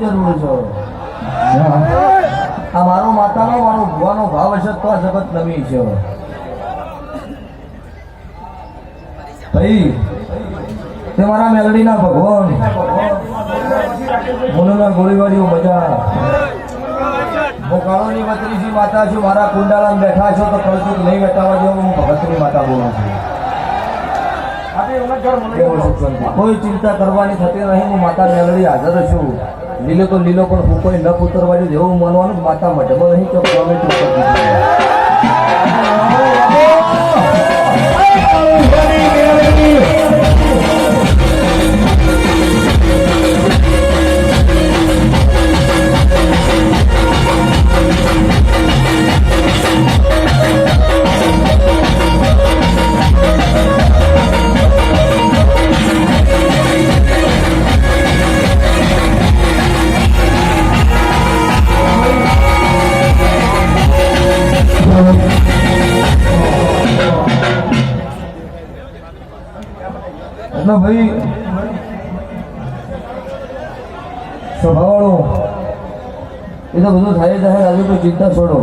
જરૂર છે આ મારો માતાનો મારો ભુવાનો ભાવ હશે તો આ જગત નવી છે ભાઈ તે મારા મેલડીના ભગવાન મોનોના ગોળીવાળીઓ મજા હું કાળોની વતરીજી માતા છું મારા કુંડાળામાં બેઠા છો તો કળસુક નહીં બેઠાવા જેવો હું ભગતની માતા બોલું છું કોઈ ચિંતા કરવાની થતી નહીં હું માતા મેલડી હાજર છું લીલો તો લીલો પણ હું કોઈ ન ઉતરવા દઉં એવું માનવાનું માતા માટે નહીં તો કોમેન્ટ ઉપર એટલે ભાઈ સ્વભાવવાળો એ તો બધું થાય જાય આજે કોઈ ચિંતા છોડો